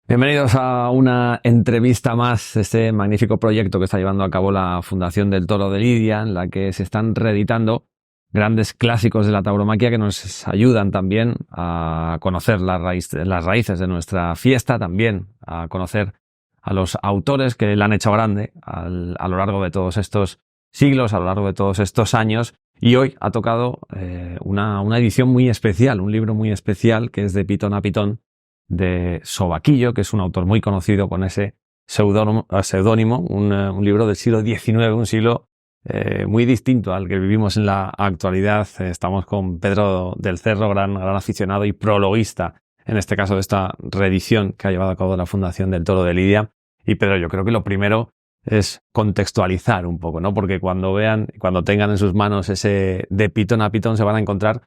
Bienvenidos a una entrevista más de este magnífico proyecto que está llevando a cabo la Fundación del Toro de Lidia, en la que se están reeditando grandes clásicos de la tauromaquia que nos ayudan también a conocer las raíces de nuestra fiesta, también a conocer a los autores que la han hecho grande a lo largo de todos estos siglos, a lo largo de todos estos años. Y hoy ha tocado una edición muy especial, un libro muy especial que es de Pitón a Pitón, de Sobaquillo, que es un autor muy conocido con ese seudónimo, un libro del siglo XIX, un siglo muy distinto al que vivimos en la actualidad. Estamos con Pedro del Cerro, gran aficionado y prologuista, en este caso de esta reedición que ha llevado a cabo la Fundación del Toro de Lidia. Y Pedro, yo creo que lo primero es contextualizar un poco, ¿no? Porque cuando tengan en sus manos ese de Pitón a Pitón, se van a encontrar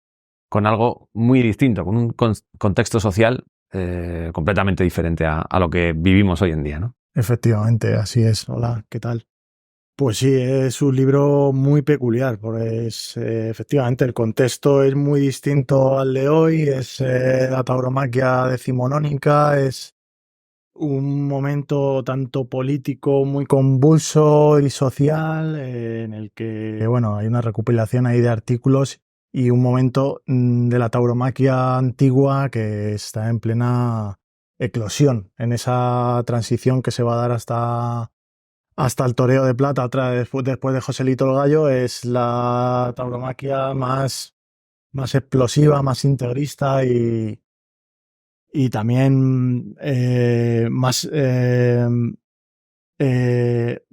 con algo muy distinto, con un contexto social completamente diferente a lo que vivimos hoy en día, ¿no? Efectivamente, así es. Hola, ¿qué tal? Pues sí, es un libro muy peculiar, pues efectivamente el contexto es muy distinto al de hoy, es la tauromaquia decimonónica, es un momento tanto político muy convulso y social, en el que, bueno, hay una recopilación ahí de artículos y un momento de la tauromaquia antigua que está en plena eclosión, en esa transición que se va a dar hasta el toreo de plata, después de Joselito el Gallo. Es la tauromaquia más explosiva, más integrista y también más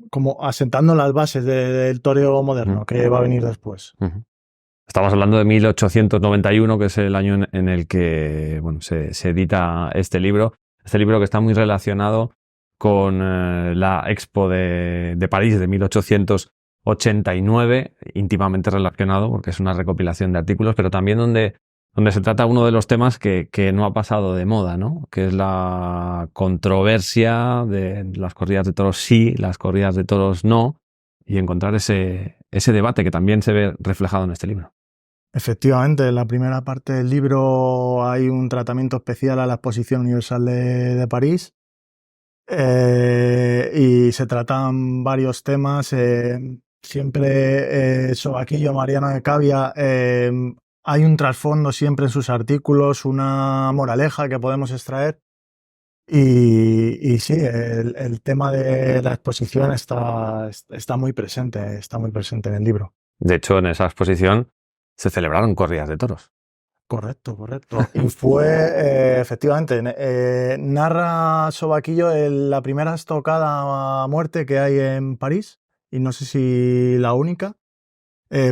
como asentando las bases del toreo moderno que va a venir después. Estamos hablando de 1891, que es el año en el que se edita este libro que está muy relacionado con la Expo de París de 1889, íntimamente relacionado porque es una recopilación de artículos, pero también donde se trata uno de los temas que no ha pasado de moda, ¿no? Que es la controversia de las corridas de toros sí, las corridas de toros no, y encontrar ese debate que también se ve reflejado en este libro. Efectivamente, en la primera parte del libro hay un tratamiento especial a la Exposición Universal de París, y se tratan varios temas. Siempre Sobaquillo, Mariano de Cavia, hay un trasfondo siempre en sus artículos, una moraleja que podemos extraer. Y sí, el tema de la exposición está muy presente en el libro. De hecho, en esa exposición se celebraron corridas de toros. Correcto. Y fue, efectivamente, narra Sobaquillo la primera estocada a muerte que hay en París, y no sé si la única,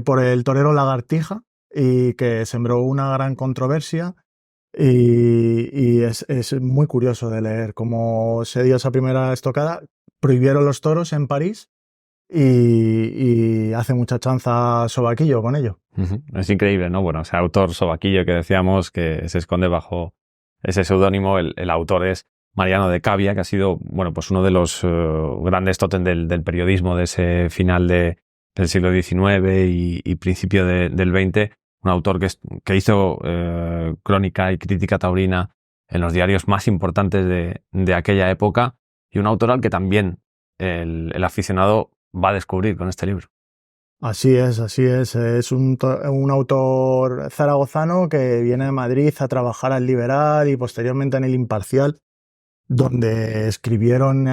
por el torero Lagartija, y que sembró una gran controversia. Y es muy curioso de leer cómo se dio esa primera estocada. Prohibieron los toros en París y hace mucha chanza Sobaquillo con ello. Es increíble, ¿no? Bueno, ese autor Sobaquillo que decíamos que se esconde bajo ese seudónimo, el autor es Mariano de Cavia, que ha sido, bueno, pues uno de los grandes tótem del periodismo de ese final del siglo XIX y principio del XX. Un autor que hizo crónica y crítica taurina en los diarios más importantes de aquella época, y un autor al que también el aficionado va a descubrir con este libro. Así es. Es un autor zaragozano que viene a Madrid a trabajar al Liberal y posteriormente en el Imparcial, donde escribieron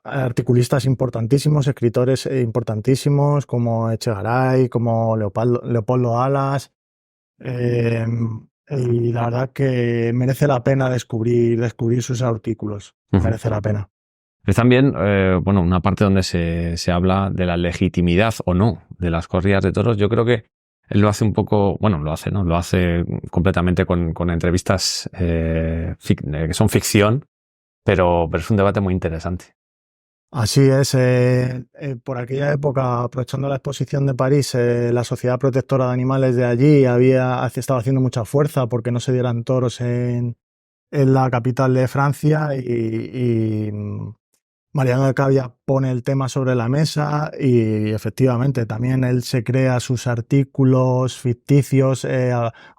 articulistas importantísimos, escritores importantísimos como Echegaray, como Leopoldo Alas. Y la verdad que merece la pena descubrir sus artículos. Merece la pena. Es también, una parte donde se habla de la legitimidad o no de las corridas de toros. Yo creo que él lo hace un poco, lo hace completamente con entrevistas que son ficción, pero es un debate muy interesante. Así es. Por aquella época, aprovechando la exposición de París, la Sociedad Protectora de Animales de allí estaba haciendo mucha fuerza porque no se dieran toros en la capital de Francia, y Mariano de Cavia pone el tema sobre la mesa y efectivamente también él se crea sus artículos ficticios,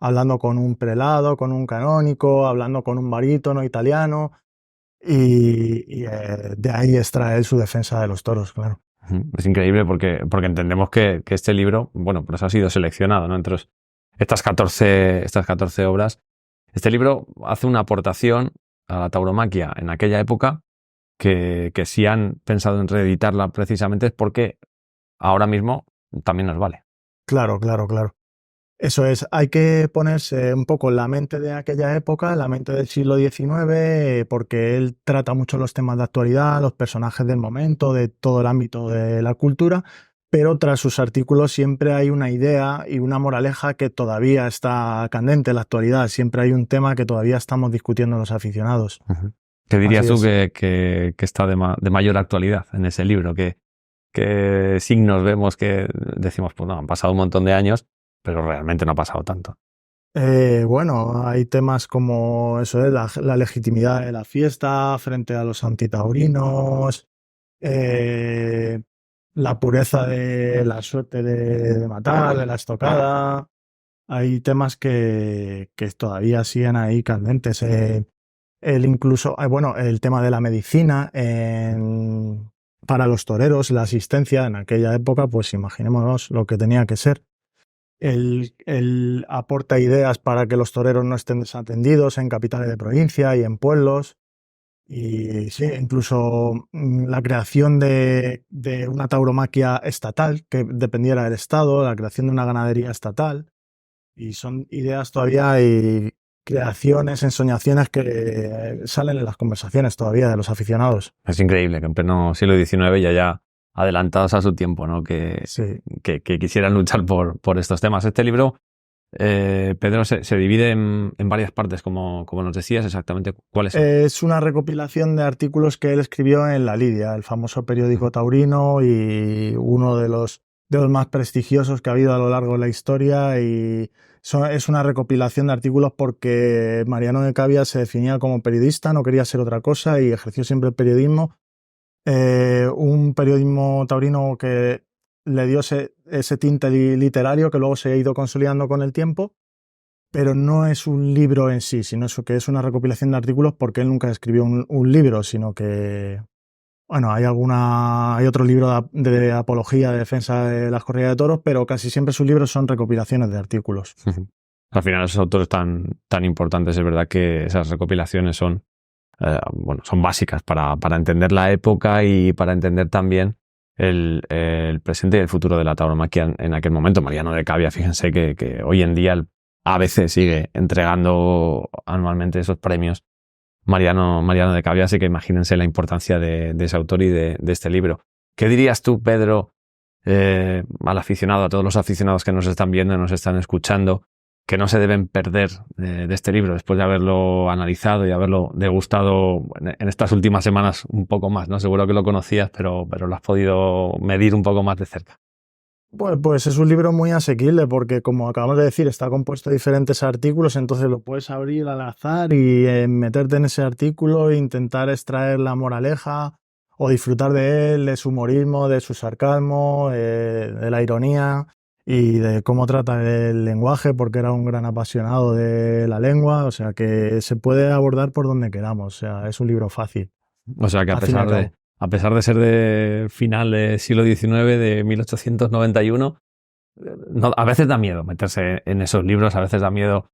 hablando con un prelado, con un canónico, hablando con un barítono italiano. de ahí extrae él su defensa de los toros, claro. Es increíble porque entendemos que este libro, bueno, pues ha sido seleccionado, ¿no? Entre estas 14 obras. Este libro hace una aportación a la tauromaquia en aquella época que si han pensado en reeditarla precisamente es porque ahora mismo también nos vale. Claro, claro, claro. Eso es, hay que ponerse un poco en la mente de aquella época, en la mente del siglo XIX, porque él trata mucho los temas de actualidad, los personajes del momento, de todo el ámbito de la cultura, pero tras sus artículos siempre hay una idea y una moraleja que todavía está candente en la actualidad, siempre hay un tema que todavía estamos discutiendo los aficionados. ¿Qué dirías Así tú es. que está de mayor actualidad en ese libro? ¿Qué signos vemos que decimos, pues no, han pasado un montón de años, pero realmente no ha pasado tanto? Bueno, hay temas como eso de la legitimidad de la fiesta frente a los antitaurinos, eh, la pureza de la suerte de matar, de la estocada. Hay temas que todavía siguen ahí candentes. El incluso, bueno, el tema de la medicina para los toreros, la asistencia en aquella época, pues imaginémonos lo que tenía que ser. Él aporta ideas para que los toreros no estén desatendidos en capitales de provincia y en pueblos. Y sí, incluso la creación de una tauromaquia estatal que dependiera del Estado, la creación de una ganadería estatal. Y son ideas todavía y creaciones, ensoñaciones que salen en las conversaciones todavía de los aficionados. Es increíble que en pleno siglo XIX ya adelantados a su tiempo, ¿no? Sí. Que quisieran luchar por estos temas. Este libro, Pedro, se divide en varias partes, como nos decías, exactamente cuáles son. Es una recopilación de artículos que él escribió en La Lidia, el famoso periódico taurino y uno de los más prestigiosos que ha habido a lo largo de la historia. Y es una recopilación de artículos porque Mariano de Cavia se definía como periodista, no quería ser otra cosa y ejerció siempre el periodismo. Un periodismo taurino que le dio ese tinte literario que luego se ha ido consolidando con el tiempo, pero no es un libro en sí, sino eso que es una recopilación de artículos porque él nunca escribió un libro, sino que, bueno, hay otro libro de apología, de defensa de las corridas de toros, pero casi siempre sus libros son recopilaciones de artículos. Al final, esos autores tan importantes, es verdad que esas recopilaciones son básicas para entender la época y para entender también el presente y el futuro de la tauromaquia en aquel momento. Mariano de Cavia, fíjense que hoy en día el ABC sigue entregando anualmente esos premios. Mariano de Cavia, así que imagínense la importancia de ese autor y de este libro. ¿Qué dirías tú, Pedro, al aficionado, a todos los aficionados que nos están viendo y nos están escuchando, que no se deben perder de este libro después de haberlo analizado y haberlo degustado en estas últimas semanas un poco más, ¿no? Seguro que lo conocías, pero lo has podido medir un poco más de cerca? Pues es un libro muy asequible porque, como acabamos de decir, está compuesto de diferentes artículos, entonces lo puedes abrir al azar y meterte en ese artículo e intentar extraer la moraleja o disfrutar de él, de su humorismo, de su sarcasmo, de la ironía y de cómo trata el lenguaje, porque era un gran apasionado de la lengua, o sea que se puede abordar por donde queramos, o sea, es un libro fácil, O sea que al fin y al cabo. a pesar de ser de final del siglo XIX, de 1891, a veces da miedo meterse en esos libros, a veces da miedo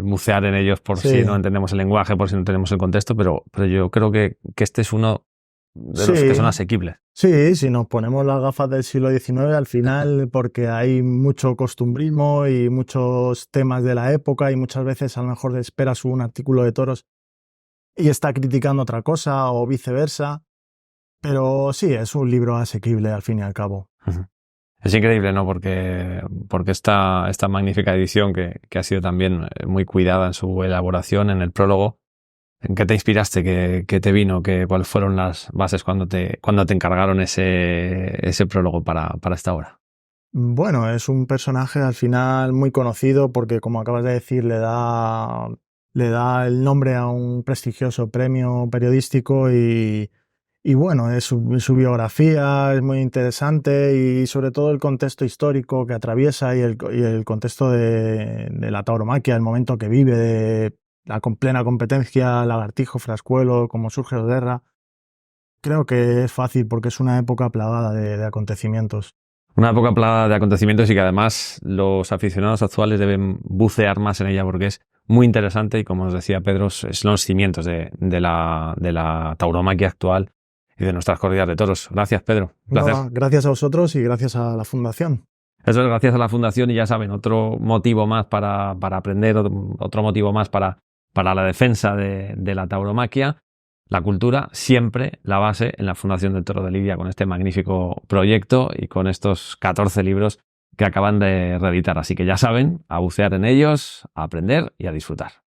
bucear en ellos por si no Sí, entendemos el lenguaje, por si no entendemos el contexto, pero yo creo que este es uno de los que son sí. asequibles. Sí, si nos ponemos las gafas del siglo XIX, al final, porque hay mucho costumbrismo y muchos temas de la época y muchas veces a lo mejor esperas un artículo de toros y está criticando otra cosa o viceversa, pero sí, es un libro asequible al fin y al cabo. Es increíble, ¿no? Porque esta magnífica edición que ha sido también muy cuidada en su elaboración, en el prólogo. ¿En qué te inspiraste? ¿Qué te vino? ¿Cuáles fueron las bases cuando te encargaron ese prólogo para esta obra? Bueno, es un personaje al final muy conocido porque, como acabas de decir, le da el nombre a un prestigioso premio periodístico y bueno, su biografía es muy interesante y sobre todo el contexto histórico que atraviesa y el contexto de la tauromaquia, el momento que vive, la plena competencia, Lagartijo, Frascuelo, Cómo surge la guerra. Creo que es fácil porque es una época plagada de acontecimientos. Una época plagada de acontecimientos y que además los aficionados actuales deben bucear más en ella porque es muy interesante y, como os decía Pedro, son los cimientos de la tauromaquia actual y de nuestras corridas de toros. Gracias, Pedro. Un placer. No, gracias a vosotros y gracias a la Fundación. Eso es gracias a la Fundación y ya saben, otro motivo más para aprender, otro motivo más para la defensa de la tauromaquia. La cultura, siempre la base en la Fundación del Toro de Lidia, con este magnífico proyecto y con estos 14 libros que acaban de reeditar. Así que ya saben, a bucear en ellos, a aprender y a disfrutar.